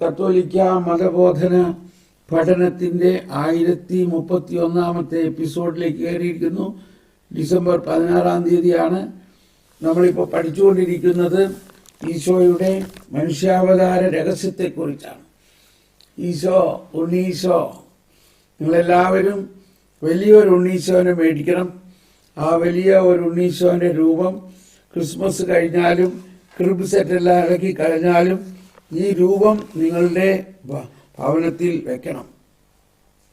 കത്തോലിക്ക മതബോധന പഠനത്തിൻ്റെ 1031 എപ്പിസോഡിലേക്ക് കയറിയിരിക്കുന്നു. ഡിസംബർ 16 നമ്മളിപ്പോൾ പഠിച്ചുകൊണ്ടിരിക്കുന്നത് ഈശോയുടെ മനുഷ്യാവതാര രഹസ്യത്തെക്കുറിച്ചാണ്. ഉണ്ണീശോ, നിങ്ങളെല്ലാവരും വലിയൊരു ഉണ്ണീശോനെ മേടിക്കണം. ആ വലിയ ഒരു ഉണ്ണീശോന്റെ രൂപം ക്രിസ്മസ് കഴിഞ്ഞാലും ക്രിബ് സെറ്റെല്ലാം ഇളക്കി കഴിഞ്ഞാലും ഈ രൂപം നിങ്ങളുടെ ഭവനത്തിൽ വെക്കണം.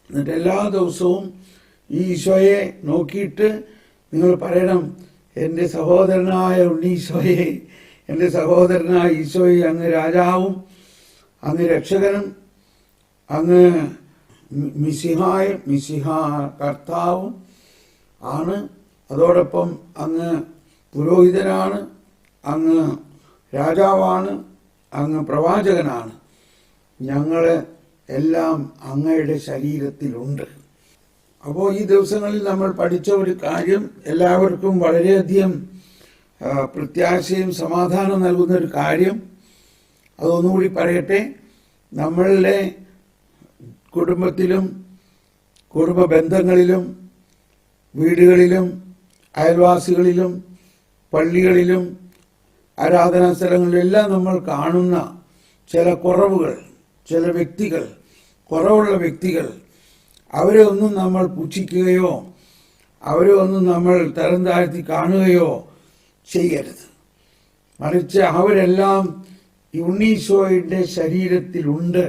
എന്നിട്ട് എല്ലാ ദിവസവും ഈ ഈശോയെ നോക്കിയിട്ട് നിങ്ങൾ പറയണം, എൻ്റെ സഹോദരനായ ഉണ്ണീശോയെ, എൻ്റെ സഹോദരനായ ഈശോയെ, അങ്ങ് രാജാവും അങ്ങ് രക്ഷകനും അങ്ങ് മിശിഹ കർത്താവും ആണ്. അതോടൊപ്പം അങ്ങ് പുരോഹിതനാണ്, അങ്ങ് രാജാവാണ്, അങ്ങ് പ്രവാചകനാണ്. ഞങ്ങൾ എല്ലാം അങ്ങയുടെ ശരീരത്തിലുണ്ട്. അപ്പോൾ ഈ ദിവസങ്ങളിൽ നമ്മൾ പഠിച്ച ഒരു കാര്യം എല്ലാവർക്കും വളരെയധികം പ്രത്യാശയും സമാധാനം നൽകുന്ന ഒരു കാര്യം, അതൊന്നുകൂടി പറയട്ടെ. നമ്മളുടെ കുടുംബത്തിലും കുടുംബ ബന്ധങ്ങളിലും വീടുകളിലും അയൽവാസികളിലും പള്ളികളിലും ആരാധനാ സ്ഥലങ്ങളിലെല്ലാം നമ്മൾ കാണുന്ന ചില കുറവുകൾ, ചില വ്യക്തികൾ, കുറവുള്ള വ്യക്തികൾ, അവരെ ഒന്നും നമ്മൾ പുച്ഛിക്കുകയോ അവരെ ഒന്നും നമ്മൾ തരം താഴ്ത്തി കാണുകയോ ചെയ്യരുത്. മറിച്ച് അവരെല്ലാം ഉണ്ണീശോയുടെ ശരീരത്തിലുണ്ട്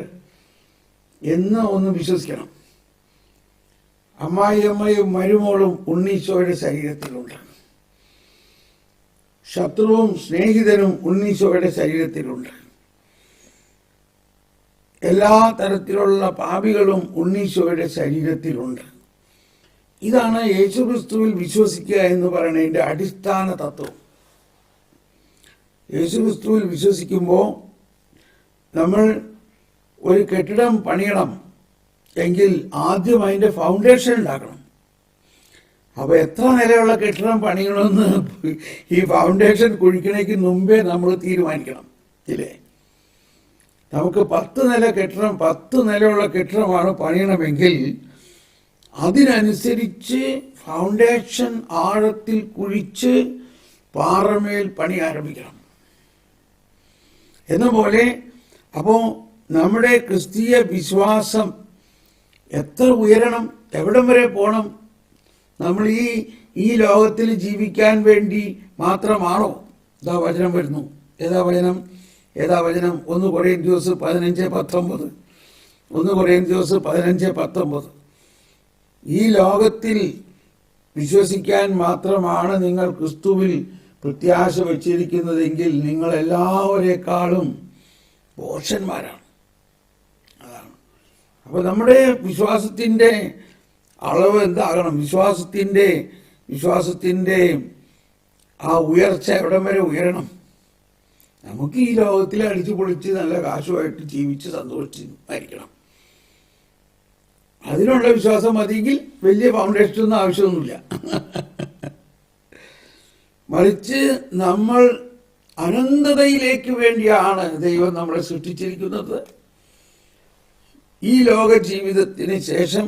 എന്ന് ഒന്ന് വിശ്വസിക്കണം. അമ്മായിയമ്മയും മരുമോളും ഉണ്ണീശോയുടെ ശരീരത്തിലുണ്ട്. ശത്രുവും സ്നേഹിതനും ഉണ്ണീശോയുടെ ശരീരത്തിലുണ്ട്. എല്ലാ തരത്തിലുള്ള പാപികളും ഉണ്ണീശോയുടെ ശരീരത്തിലുണ്ട്. ഇതാണ് യേശുക്രിസ്തുവിൽ വിശ്വസിക്കുക എന്ന് പറയുന്നതിൻ്റെ അടിസ്ഥാന തത്വം. യേശുക്രിസ്തുവിൽ വിശ്വസിക്കുമ്പോൾ നമ്മൾ ഒരു കെട്ടിടം പണിയണം എങ്കിൽ ആദ്യം അതിൻ്റെ ഫൗണ്ടേഷൻ ഉണ്ടാക്കണം. അപ്പോൾ എത്ര നിലയുള്ള കെട്ടിടം പണിയണമെന്ന് ഈ ഫൗണ്ടേഷൻ കുഴിക്കണേക്ക് മുമ്പേ നമ്മൾ തീരുമാനിക്കണം, ഇല്ലേ? നമുക്ക് 10 നില കെട്ടിടം, 10 നിലയുള്ള കെട്ടിടമാണ് പണിയണമെങ്കിൽ അതിനനുസരിച്ച് ഫൗണ്ടേഷൻ ആഴത്തിൽ കുഴിച്ച് പാറമേൽ പണി ആരംഭിക്കണം എന്ന പോലെ. അപ്പോൾ നമ്മുടെ ക്രിസ്തീയ വിശ്വാസം എത്ര ഉയരണം, എവിടം വരെ പോകണം? നമ്മൾ ഈ ലോകത്തിൽ ജീവിക്കാൻ വേണ്ടി മാത്രമാണോ? ഇതാ വചനം വരുന്നു. ഏതാ വചനം? 1 കൊറിന്ത്യസ് 15:19. 1 കൊറിന്ത്യസ് 15:19. ഈ ലോകത്തിൽ വിശ്വസിക്കാൻ മാത്രമാണ് നിങ്ങൾ ക്രിസ്തുവിൽ പ്രത്യാശ വച്ചിരിക്കുന്നതെങ്കിൽ നിങ്ങൾ എല്ലാവരെക്കാളും ഭോഷന്മാരാണ്. അതാണ്. അപ്പോൾ നമ്മുടെ വിശ്വാസത്തിൻ്റെ അളവ് എന്താകണം? വിശ്വാസത്തിൻ്റെ ആ ഉയർച്ച എവിടം വരെ ഉയരണം? നമുക്ക് ഈ ലോകത്തിൽ അടിച്ചു പൊളിച്ച് നല്ല കാശുമായിട്ട് ജീവിച്ച് സന്തോഷിച്ചിരിക്കണം. അതിനുള്ള വിശ്വാസം മതിയെങ്കിൽ വലിയ ഫൗണ്ടേഷനൊന്നും ആവശ്യമൊന്നുമില്ല. മറിച്ച് നമ്മൾ അനന്തതയിലേക്ക് വേണ്ടിയാണ് ദൈവം നമ്മളെ സൃഷ്ടിച്ചിരിക്കുന്നത്. ഈ ലോക ജീവിതത്തിന് ശേഷം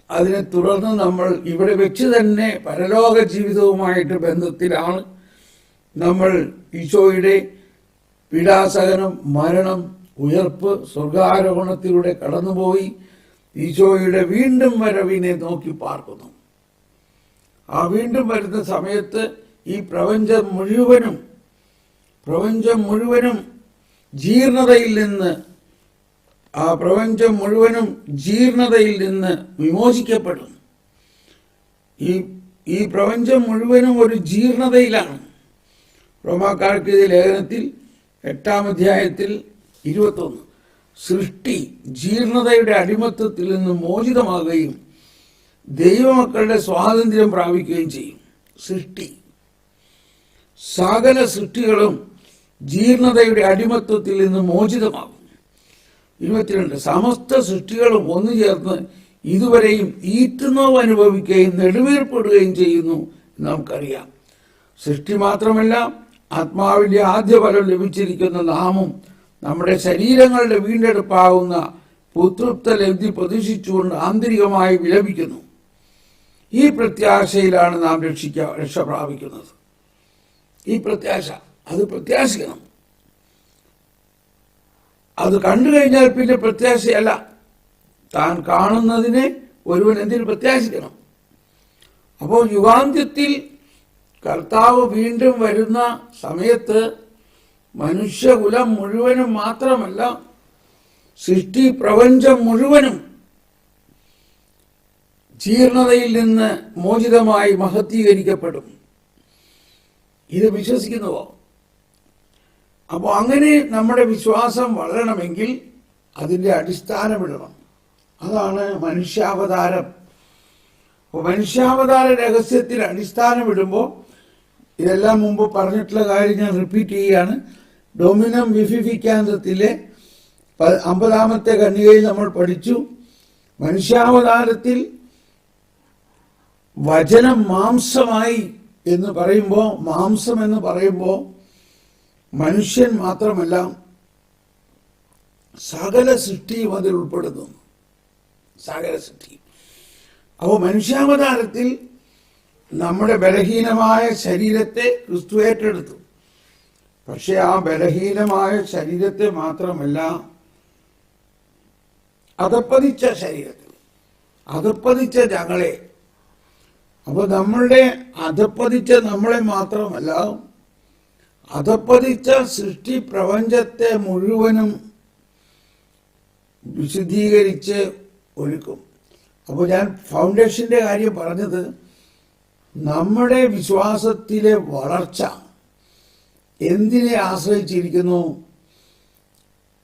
അതിനെ തുടർന്ന് നമ്മൾ ഇവിടെ വെച്ച് തന്നെ പരലോക ജീവിതവുമായിട്ട് ബന്ധത്തിലാണ്. നമ്മൾ ഈശോയുടെ പീഡാസഹനം, മരണം, ഉയർപ്പ്, സ്വർഗാരോഹണത്തിലൂടെ കടന്നുപോയി ഈശോയുടെ വീണ്ടും വരവിനെ നോക്കി പാർക്കുന്നു. ആ വീണ്ടും വരുന്ന സമയത്ത് ഈ പ്രപഞ്ചം മുഴുവനും ജീർണതയിൽ നിന്ന് വിമോചിക്കപ്പെടും. ഈ പ്രപഞ്ചം മുഴുവനും ഒരു ജീർണതയിലാണ്. റോമാക്കാർക്ക് എഴുതിയ ലേഖനത്തിൽ 8-ാം അധ്യായത്തിൽ 21 സൃഷ്ടി ജീർണതയുടെ അടിമത്തത്തിൽ നിന്ന് മോചിതമാകുകയും ദൈവമക്കളുടെ സ്വാതന്ത്ര്യം പ്രാപിക്കുകയും ചെയ്യും. സകല സൃഷ്ടികളും ജീർണതയുടെ അടിമത്തത്തിൽ നിന്ന് മോചിതമാകും. 22 സമസ്ത സൃഷ്ടികളും ഒന്നു ചേർന്ന് ഇതുവരെയും ഈറ്റുനോവ് അനുഭവിക്കുകയും നെടുവീർപ്പെടുകയും ചെയ്യുന്നു എന്ന് നമുക്കറിയാം. സൃഷ്ടി മാത്രമല്ല, ആത്മാവിന്റെ ആദ്യ ഫലം ലഭിച്ചിരിക്കുന്ന നാമും നമ്മുടെ ശരീരങ്ങളുടെ വീണ്ടെടുപ്പാകുന്ന പുത്രത്വ ലബ്ധി പ്രതീക്ഷിച്ചുകൊണ്ട് ആന്തരികമായി വിലപിക്കുന്നു. ഈ പ്രത്യാശയിലാണ് നാം രക്ഷ പ്രാപിക്കുന്നത്. ഈ പ്രത്യാശ, അത് പ്രത്യാശിക്കണം. അത് കണ്ടു കഴിഞ്ഞാൽ പിന്നെ പ്രത്യാശയല്ല. താൻ കാണുന്നതിനെ ഒരുവൻ എന്തിനു പ്രത്യാശിക്കണം? അപ്പോൾ യുഗാന്ത്യത്തിൽ കർത്താവ് വീണ്ടും വരുന്ന സമയത്ത് മനുഷ്യകുലം മുഴുവനും മാത്രമല്ല, സൃഷ്ടി പ്രപഞ്ചം മുഴുവനും ജീർണതയിൽ നിന്ന് മോചിതമായി മഹത്വീകരിക്കപ്പെടും. ഇത് വിശ്വസിക്കുന്നുവോ? അപ്പോൾ അങ്ങനെ നമ്മുടെ വിശ്വാസം വളരണമെങ്കിൽ അതിൻ്റെ അടിസ്ഥാനമിടണം. അതാണ് മനുഷ്യാവതാരം. അപ്പോൾ മനുഷ്യാവതാര രഹസ്യത്തിൽ അടിസ്ഥാനമിടുമ്പോൾ, ഇതെല്ലാം മുമ്പ് പറഞ്ഞിട്ടുള്ള കാര്യം ഞാൻ റിപ്പീറ്റ് ചെയ്യുകയാണ്. ഡൊമിനം വിഫിഫിക്കാന്തത്തിലെ 50ാമത്തെ ഖണ്ഡികയിൽ നമ്മൾ പഠിച്ചു, മനുഷ്യാവതാരത്തിൽ വചനം മാംസമായി എന്ന് പറയുമ്പോൾ, മാംസം എന്ന് പറയുമ്പോൾ മനുഷ്യൻ മാത്രമല്ല സകല സൃഷ്ടിയും അതിൽ ഉൾപ്പെടുന്നു. സകല സൃഷ്ടി. അപ്പോൾ മനുഷ്യാവതാരത്തിൽ നമ്മുടെ ബലഹീനമായ ശരീരത്തെ ക്രിസ്തു ഏറ്റെടുത്തു. പക്ഷെ ആ ബലഹീനമായ ശരീരത്തെ മാത്രമല്ല, അധപ്പതിച്ച ശരീരത്തിൽ, അധപ്പതിച്ച ഞങ്ങളെ. അപ്പോൾ നമ്മളുടെ അധപ്പതിച്ച നമ്മളെ മാത്രമല്ല, അധപ്പതിച്ച സൃഷ്ടി പ്രപഞ്ചത്തെ മുഴുവനും വിശുദ്ധീകരിച്ച് ഒരുക്കും. അപ്പോൾ ഞാൻ ഫൗണ്ടേഷന്റെ കാര്യം പറഞ്ഞത്, നമ്മുടെ വിശ്വാസത്തിലെ വളർച്ച എന്തിനെ ആശ്രയിച്ചിരിക്കുന്നു?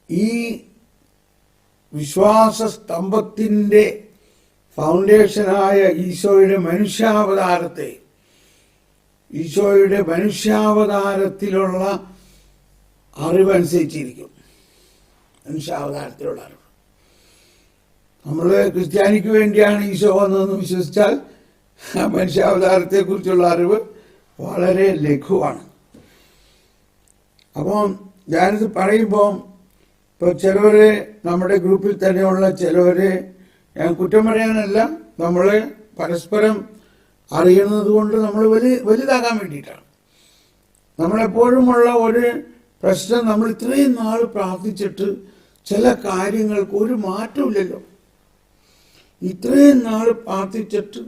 ഈ വിശ്വാസ സ്തംഭത്തിൻ്റെ ഫൗണ്ടേഷനായ ഈശോയുടെ മനുഷ്യാവതാരത്തെ, ഈശോയുടെ മനുഷ്യാവതാരത്തിലുള്ള അറിവനുസരിച്ചിരിക്കും. മനുഷ്യാവതാരത്തിലുള്ള അറിവ്. നമ്മൾ ക്രിസ്ത്യാനിക്ക് വേണ്ടിയാണ് ഈശോ വന്നതെന്ന് വിശ്വസിച്ചാൽ മനുഷ്യാവതാരത്തെക്കുറിച്ചുള്ള അറിവ് വളരെ ലഘുവാണ്. അപ്പോൾ ഞാനിത് പറയുമ്പോൾ, ഇപ്പോൾ ചിലവരെ, നമ്മുടെ ഗ്രൂപ്പിൽ തന്നെയുള്ള ചിലവരെ ഞാൻ കുറ്റം പറയാനല്ല, നമ്മളെ പരസ്പരം അറിയുന്നത് കൊണ്ട് നമ്മൾ വലുതാകാൻ വേണ്ടിയിട്ടാണ്. നമ്മളെപ്പോഴുമുള്ള ഒരു പ്രശ്നം, നമ്മൾ ഇത്രയും നാൾ പ്രാർത്ഥിച്ചിട്ട് ചില കാര്യങ്ങൾക്ക് ഒരു മാറ്റമില്ലല്ലോ. ഇത്രയും നാൾ പ്രാർത്ഥിച്ചിട്ട്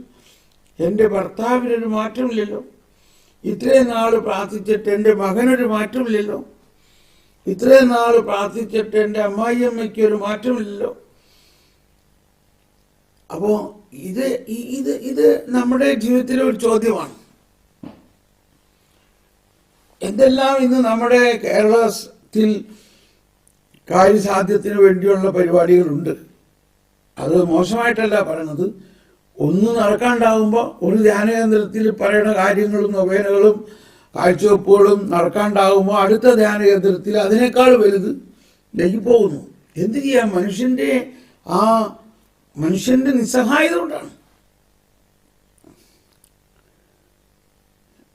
എൻ്റെ ഭർത്താവിനൊരു മാറ്റമില്ലല്ലോ. ഇത്രയും നാൾ പ്രാർത്ഥിച്ചിട്ട് എൻ്റെ മകനൊരു മാറ്റമില്ലല്ലോ. ഇത്രയും നാൾ പ്രാർത്ഥിച്ചിട്ട് എൻ്റെ അമ്മായിയമ്മയ്ക്ക് ഒരു മാറ്റമില്ലല്ലോ. അപ്പോൾ ഇത് നമ്മുടെ ജീവിതത്തിലെ ഒരു ചോദ്യമാണ്. എന്തെല്ലാം ഇന്ന് നമ്മുടെ കേരളത്തിൽ കാര്യസാധ്യത്തിന് വേണ്ടിയുള്ള പരിപാടികളുണ്ട്. അത് മോശമായിട്ടല്ല പറയുന്നത്. ഒന്ന് നടക്കാണ്ടാവുമ്പോൾ ഒരു ധ്യാനകേന്ദ്രത്തിൽ പറയുന്ന കാര്യങ്ങളും നൊവേനകളും കാഴ്ചവെപ്പുകളും നടക്കാണ്ടാവുമ്പോൾ അടുത്ത ധ്യാനകേന്ദ്രത്തിൽ അതിനേക്കാൾ വലുത് പോകുന്നു. എന്ത് ചെയ്യാം? മനുഷ്യന്റെ നിസ്സഹായത കൊണ്ടാണ്.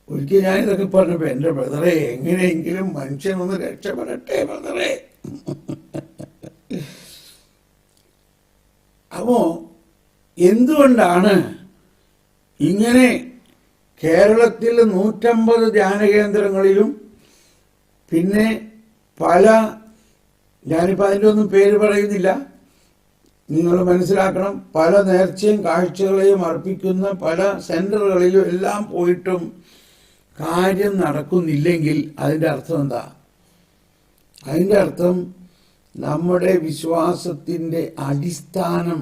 ഒരിക്കൽ ഞാനിതൊക്കെ പറഞ്ഞപ്പോൾ, എൻ്റെ ബ്രദറെ, എങ്ങനെയെങ്കിലും മനുഷ്യനൊന്ന് രക്ഷപ്പെടട്ടെ ബ്രദറെ. അപ്പോ എന്തുകൊണ്ടാണ് ഇങ്ങനെ കേരളത്തിൽ 150 ധ്യാനകേന്ദ്രങ്ങളിലും പിന്നെ ഞാനിപ്പോൾ അതിൻ്റെ ഒന്നും പേര് പറയുന്നില്ല, നിങ്ങൾ മനസ്സിലാക്കണം, പല നേർച്ചയും കാഴ്ചകളെയും അർപ്പിക്കുന്ന പല സെന്ററുകളിലും എല്ലാം പോയിട്ടും കാര്യം നടക്കുന്നില്ലെങ്കിൽ അതിൻ്റെ അർത്ഥം എന്താ? അതിൻ്റെ അർത്ഥം നമ്മുടെ വിശ്വാസത്തിൻ്റെ അടിസ്ഥാനം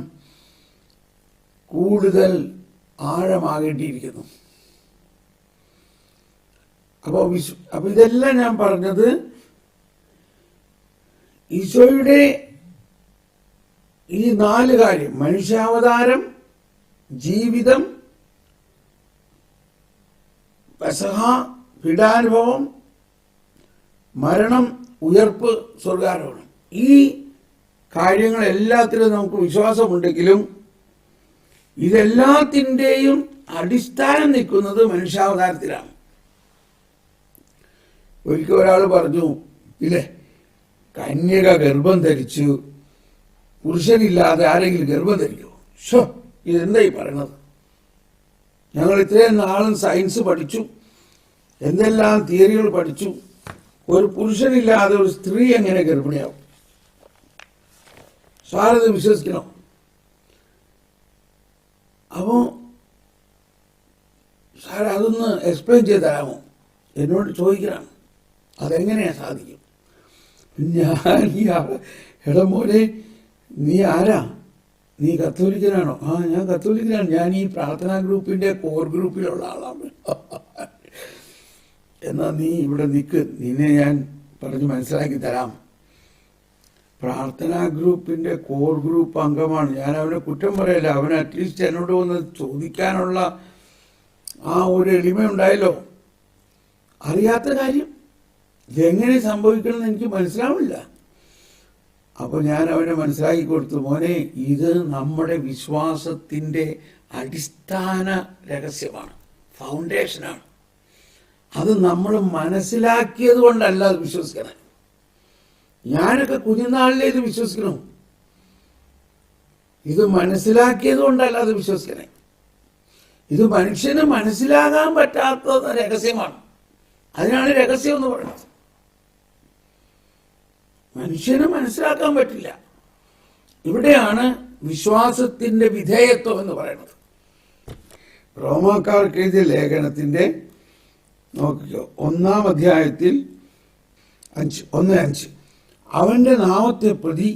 കൂടുതൽ ആഴമാകേണ്ടിയിരിക്കുന്നു. അപ്പോൾ ഇതെല്ലാം ഞാൻ പറഞ്ഞത് ഈശോയുടെ ഈ 4 കാര്യം: മനുഷ്യാവതാരം, ജീവിതം, പെസഹ, പീഡാനുഭവം, മരണം, ഉയർപ്പ്, സ്വർഗാരോഹണം. ഈ കാര്യങ്ങളെല്ലാത്തിലും നമുക്ക് വിശ്വാസമുണ്ടെങ്കിലും ഇതെല്ലാത്തിൻ്റെയും അടിസ്ഥാനം നിൽക്കുന്നത് മനുഷ്യാവതാരത്തിലാണ്. ഒരിക്കൽ ഒരാൾ പറഞ്ഞു, ഇല്ലേ, കന്യക ഗർഭം ധരിച്ചു. പുരുഷനില്ലാതെ ആരെങ്കിലും ഗർഭം ധരിക്കുമോ? ഇതെന്താ ഈ പറയണത്? ഞങ്ങൾ ഇത്രയും നാളും സയൻസ് പഠിച്ചു, എന്തെല്ലാം തിയറികൾ പഠിച്ചു. ഒരു പുരുഷനില്ലാതെ ഒരു സ്ത്രീ എങ്ങനെ ഗർഭിണിയാവും? സാറത് വിശ്വസിക്കണം. അപ്പോ സാർ അതൊന്ന് എക്സ്പ്ലെയിൻ ചെയ്ത് തരാമോ? എന്നോട് ചോദിക്കണം, അതെങ്ങനെയാ സാധിക്കും? ഞാൻ എടാ മോനെ, നീ ആരാ? നീ കത്തോലിക്കനാണോ? ആ, ഞാൻ കത്തോലിക്കനാണ്. ഞാൻ ഈ പ്രാർത്ഥനാ ഗ്രൂപ്പിന്റെ കോർ ഗ്രൂപ്പിലുള്ള ആളാണ്. എന്നാ നീ ഇവിടെ നിൽക്ക്, നിന്നെ ഞാൻ പറഞ്ഞ് മനസ്സിലാക്കി തരാം. പ്രാർത്ഥനാ ഗ്രൂപ്പിന്റെ കോർ ഗ്രൂപ്പ് അംഗമാണ് ഞാൻ. അവനെ കുറ്റം പറയല്ല. അവൻ അറ്റ്ലീസ്റ്റ് എന്നോട് വന്ന് ചോദിക്കാനുള്ള ആ ഒരു എളിമ ഉണ്ടായല്ലോ. അറിയാത്ത കാര്യം ഇതെങ്ങനെ സംഭവിക്കണമെന്ന് എനിക്ക് മനസ്സിലാവില്ല. അപ്പൊ ഞാൻ അവനെ മനസ്സിലാക്കി കൊടുത്തു, മോനെ, ഇത് നമ്മുടെ വിശ്വാസത്തിന്റെ അടിസ്ഥാന രഹസ്യമാണ്, ഫൗണ്ടേഷനാണ്. അത് നമ്മൾ മനസ്സിലാക്കിയത് കൊണ്ടല്ല അത് വിശ്വസിക്കണം. ഞാനൊക്കെ കുഞ്ഞുനാളിലെ ഇത് വിശ്വസിക്കണം. ഇത് മനസ്സിലാക്കിയത് കൊണ്ടല്ല അത് വിശ്വസിക്കണേ. ഇത് മനുഷ്യന് മനസ്സിലാകാൻ പറ്റാത്ത രഹസ്യമാണ്. അതിനാണ് രഹസ്യം എന്ന് പറയുന്നത്. മനുഷ്യന് മനസ്സിലാക്കാൻ പറ്റില്ല. ഇവിടെയാണ് വിശ്വാസത്തിന്റെ വിധേയത്വം എന്ന് പറയുന്നത്. റോമാക്കാർക്ക് എഴുതിയ ലേഖനത്തിന്റെ നോക്കിക്കോ, 1-ാം അധ്യായത്തിൽ 1:5 അവന്റെ നാമത്തെ പ്രതി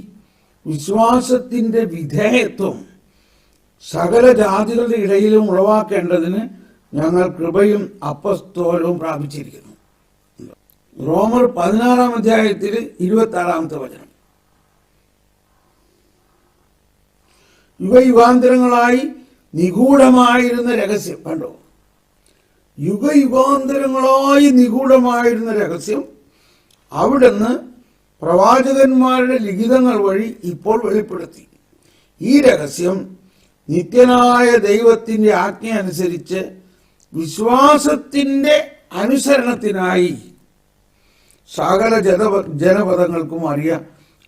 വിശ്വാസത്തിന്റെ വിധേയത്വം സകല ജാതികളുടെ ഇടയിലും ഉളവാക്കേണ്ടതിന് ഞങ്ങൾ കൃപയും അപ്പസ്തോലവും പ്രാപിച്ചിരിക്കുന്നു. റോമർ 16-ാം അധ്യായത്തിൽ 26-ാമത്തെ വചനം. യുഗയുഗാന്തരങ്ങളായി നിഗൂഢമായിരുന്ന രഹസ്യം കണ്ടോ? യുഗയുഗാന്തരങ്ങളായി നിഗൂഢമായിരുന്ന രഹസ്യം അവിടുന്ന് പ്രവാചകന്മാരുടെ ലിഖിതങ്ങൾ വഴി ഇപ്പോൾ വെളിപ്പെടുത്തി. ഈ രഹസ്യം നിത്യനായ ദൈവത്തിന്റെ ആജ്ഞ അനുസരിച്ച് വിശ്വാസത്തിന്റെ അനുസരണത്തിനായി സകല ജനപദങ്ങൾക്കും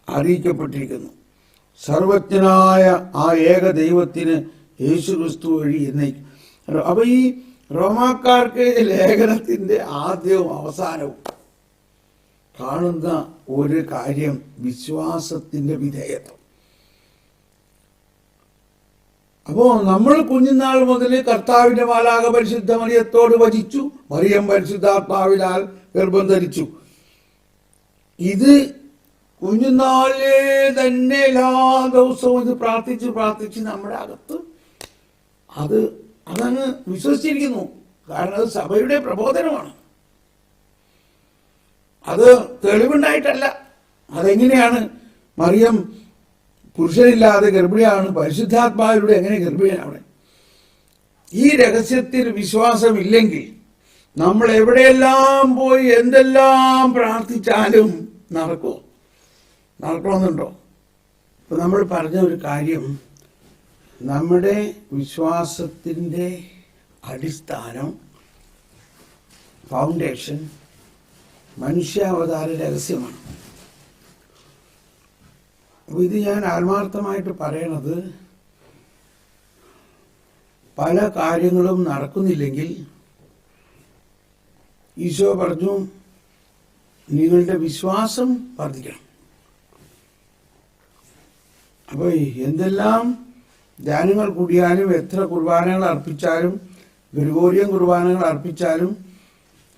അറിയിക്കപ്പെട്ടിരിക്കുന്നു. സർവജ്ഞനായ ആ ഏക ദൈവത്തിന് യേശുക്രിസ്തു വഴി എന്നേക്കും. അപ്പൊ ഈ റോമാക്കാർക്ക് ലേഖനത്തിന്റെ ആദ്യവും അവസാനവും കാണുന്ന ഒരു കാര്യം വിശ്വാസത്തിന്റെ വിധേയത്വം. അപ്പോ നമ്മൾ കുഞ്ഞുനാൾ മുതൽ കർത്താവിന്റെ മാലാഖ പരിശുദ്ധ മറിയത്തോട് വചിച്ചു, മറിയം പരിശുദ്ധാത്മാവിനാൽ ഗർഭം ധരിച്ചു. ഇത് കുഞ്ഞുനാളിലെ തന്നെ എല്ലാ ദിവസവും ഇത് പ്രാർത്ഥിച്ച് നമ്മുടെ അകത്ത് അതങ്ങ് വിശ്വസിച്ചിരിക്കുന്നു. കാരണം അത് സഭയുടെ പ്രബോധനമാണ്. അത് തെളിവുണ്ടായിട്ടല്ല. അതെങ്ങനെയാണ് മറിയം പുരുഷനില്ലാതെ ഗർഭിണിയാണ്, പരിശുദ്ധാത്മാവിലൂടെ എങ്ങനെ ഗർഭിണിയാണ്? ഈ രഹസ്യത്തിൽ വിശ്വാസമില്ലെങ്കിൽ നമ്മൾ എവിടെയെല്ലാം പോയി എന്തെല്ലാം പ്രാർത്ഥിച്ചാലും നടക്കണമെന്നുണ്ടോ? ഇപ്പൊ നമ്മൾ പറഞ്ഞ ഒരു കാര്യം, നമ്മുടെ വിശ്വാസത്തിന്റെ അടിസ്ഥാനം, ഫൗണ്ടേഷൻ മനുഷ്യാവതാര രഹസ്യമാണ്. അപ്പൊ ഇത് ഞാൻ ആത്മാർത്ഥമായിട്ട് പറയണത്, പല കാര്യങ്ങളും നടക്കുന്നില്ലെങ്കിൽ ഈശോ പറഞ്ഞു, നിങ്ങളുടെ വിശ്വാസം വർദ്ധിക്കണം. അപ്പൊ എന്തെല്ലാം ധ്യാനങ്ങൾ കൂടിയാലും, എത്ര കുർബാനകൾ അർപ്പിച്ചാലും, ഗ്രിഗോറിയൻ കുർബാനകൾ അർപ്പിച്ചാലും,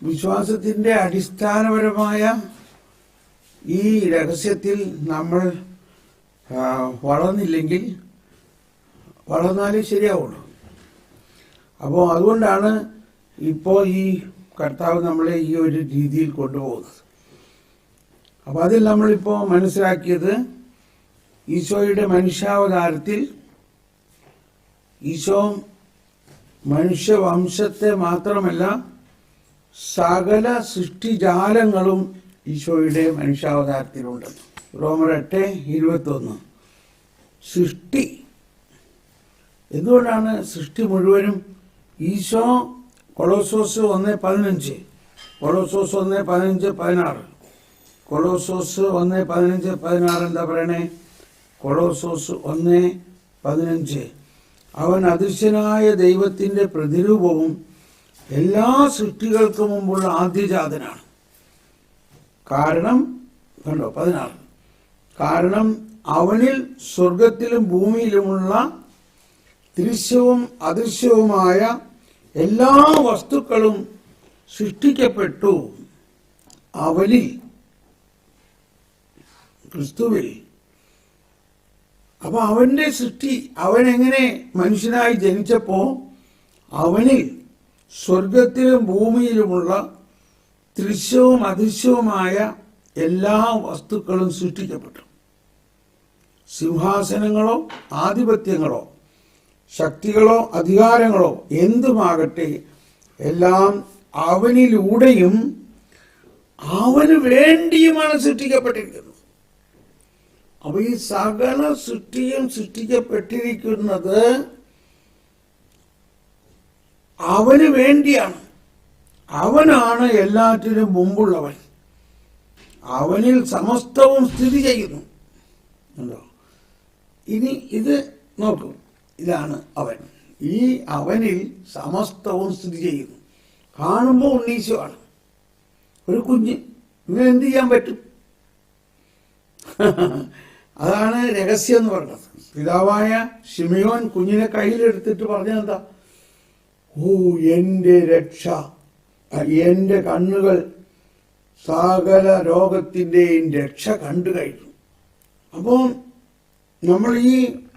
വിശ്വാസത്തിന്റെ അടിസ്ഥാനപരമായ ഈ രഹസ്യത്തിൽ നമ്മൾ വളർന്നില്ലെങ്കിൽ, വളർന്നാലേ ശരിയാവുള്ളൂ. അപ്പോൾ അതുകൊണ്ടാണ് ഇപ്പോൾ ഈ കർത്താവ് നമ്മളെ ഈ ഒരു രീതിയിൽ കൊണ്ടുപോകുന്നത്. അപ്പോൾ അതിൽ നമ്മളിപ്പോൾ മനസ്സിലാക്കിയത്, ഈശോയുടെ മനുഷ്യാവതാരത്തിൽ ഈശോ മനുഷ്യവംശത്തെ മാത്രമല്ല സകല സൃഷ്ടിജാലങ്ങളും ഈശോയുടെ മനുഷ്യാവതാരത്തിലുണ്ട്. റോമർ 8:21. സൃഷ്ടി എന്തുകൊണ്ടാണ് സൃഷ്ടി മുഴുവനും? ഈശോ കൊളോസോസ് 1:15, കൊളോസോസ് 1:15-16, കൊളോസോസ് 1:15-16 എന്താ പറയണേ? കൊളോസോസ് 1:15 അവൻ അദൃശ്യനായ ദൈവത്തിന്റെ പ്രതിരൂപവും എല്ലാ സൃഷ്ടികൾക്കു മുമ്പുള്ള ആദ്യജാതനാണ്. കാരണം കണ്ടോ 16, കാരണം അവനിൽ സ്വർഗത്തിലും ഭൂമിയിലുമുള്ള ദൃശ്യവും അദൃശ്യവുമായ എല്ലാ വസ്തുക്കളും സൃഷ്ടിക്കപ്പെട്ടു. അവനിൽ, ക്രിസ്തുവിൽ. അപ്പൊ അവന്റെ സൃഷ്ടി, അവൻ എങ്ങനെ മനുഷ്യനായി ജനിച്ചപ്പോ അവനിൽ സ്വർഗത്തിലും ഭൂമിയിലുമുള്ള ദൃശ്യവും അദൃശ്യവുമായ എല്ലാ വസ്തുക്കളും സൃഷ്ടിക്കപ്പെട്ടു. സിംഹാസനങ്ങളോ ആധിപത്യങ്ങളോ ശക്തികളോ അധികാരങ്ങളോ എന്തുമാകട്ടെ, എല്ലാം അവനിലൂടെയും അവന് വേണ്ടിയുമാണ് സൃഷ്ടിക്കപ്പെട്ടിരിക്കുന്നത്. അപ്പൊ ഈ സകല സൃഷ്ടിയും സൃഷ്ടിക്കപ്പെട്ടിരിക്കുന്നത് അവന് വേണ്ടിയാണ്. അവനാണ് എല്ലാറ്റിനും മുമ്പുള്ളവൻ. അവനിൽ സമസ്തവും സ്ഥിതി ചെയ്യുന്നു. ഉണ്ടോ? ഇനി ഇത് നോക്കൂ, ഇതാണ് അവൻ. ഈ അവനിൽ സമസ്തവും സ്ഥിതി ചെയ്യുന്നു. കാണുമ്പോൾ ഉണ്ണീശോയാണ്, ഒരു കുഞ്ഞ്. ഇവന് എന്ത് ചെയ്യാൻ പറ്റും? അതാണ് രഹസ്യം എന്ന് പറഞ്ഞത്. പിതാവായ ശിമിയോൻ കുഞ്ഞിനെ കയ്യിലെടുത്തിട്ട് പറഞ്ഞതെന്താ? ഓ, എന്റെ രക്ഷ, എന്റെ കണ്ണുകൾ സകല രോഗത്തിന്റെയും രക്ഷ കണ്ടു കഴിഞ്ഞു. അപ്പോൾ നമ്മൾ ഈ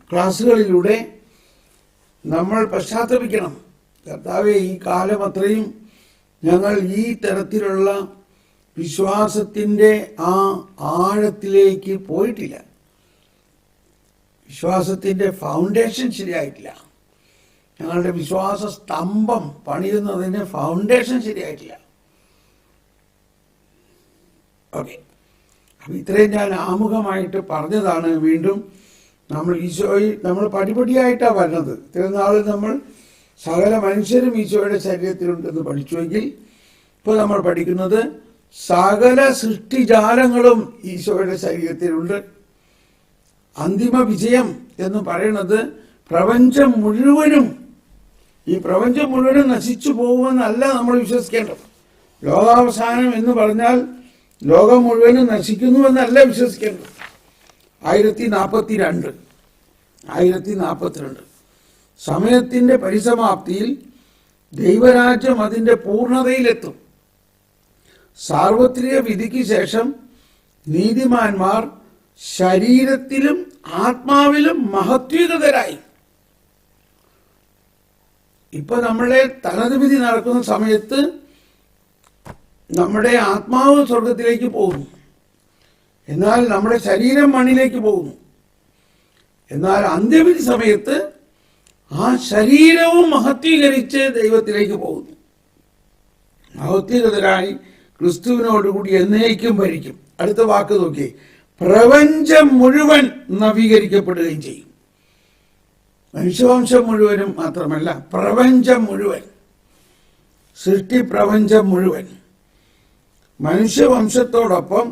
ക്ലാസ്സുകളിലൂടെ നമ്മൾ പശ്ചാത്തപിക്കണം. കർത്താവെ, ഈ കാലം അത്രയും ഞങ്ങൾ ഈ തരത്തിലുള്ള വിശ്വാസത്തിന്റെ ആ ആഴത്തിലേക്ക് പോയിട്ടില്ല. വിശ്വാസത്തിന്റെ ഫൗണ്ടേഷൻ ശരിയായിട്ടില്ല. ഞങ്ങളുടെ വിശ്വാസ സ്തംഭം പണിയുന്നതിന് ഫൗണ്ടേഷൻ ശരിയായിട്ടില്ല. ഓക്കെ, അപ്പം ഇത്രയും ഞാൻ ആമുഖമായിട്ട് പറഞ്ഞതാണ്. വീണ്ടും നമ്മൾ ഈശോയിൽ നമ്മൾ പടിപടിയായിട്ടാണ് വരുന്നത്. ഇത്രയും നാളിൽ നമ്മൾ സകല മനുഷ്യരും ഈശോയുടെ ശരീരത്തിലുണ്ടെന്ന് പഠിച്ചുവെങ്കിൽ ഇപ്പോൾ നമ്മൾ പഠിക്കുന്നത് സകല സൃഷ്ടിജാലങ്ങളും ഈശോയുടെ ശരീരത്തിലുണ്ട്. അന്തിമ വിജയം എന്ന് പറയുന്നത് പ്രപഞ്ചം മുഴുവനും, ഈ പ്രപഞ്ചം മുഴുവനും നശിച്ചു പോകുമെന്നല്ല നമ്മൾ വിശ്വസിക്കേണ്ടത്. ലോകാവസാനം എന്ന് പറഞ്ഞാൽ ലോകം മുഴുവനും നശിക്കുന്നുവെന്നല്ല വിശ്വസിക്കേണ്ടത്. 1042 സമയത്തിന്റെ പരിസമാപ്തിയിൽ ദൈവരാജ്യം അതിന്റെ പൂർണ്ണതയിലെത്തും. സാർവത്രിക വിധിക്ക് ശേഷം നീതിമാന്മാർ ശരീരത്തിലും ആത്മാവിലും മഹത്വീകൃതരായി. ഇപ്പൊ നമ്മളെ തനതുവിധി നടക്കുന്ന സമയത്ത് നമ്മുടെ ആത്മാവ് സ്വർഗത്തിലേക്ക് പോകുന്നു, എന്നാൽ നമ്മുടെ ശരീരം മണ്ണിലേക്ക് പോകുന്നു. എന്നാൽ അന്ത്യവിധി സമയത്ത് ആ ശരീരവും മഹത്വീകരിച്ച് ദൈവത്തിലേക്ക് പോകുന്നു. മഹത്വീകൃതരായി ക്രിസ്തുവിനോടുകൂടി എന്നേക്കും ഭരിക്കും. അടുത്ത വാക്ക് നോക്കി, പ്രപഞ്ചം മുഴുവൻ നവീകരിക്കപ്പെടുകയും ചെയ്യും. മനുഷ്യവംശം മുഴുവനും മാത്രമല്ല, പ്രപഞ്ചം മുഴുവൻ, സൃഷ്ടി പ്രപഞ്ചം മുഴുവൻ. മനുഷ്യവംശത്തോടൊപ്പം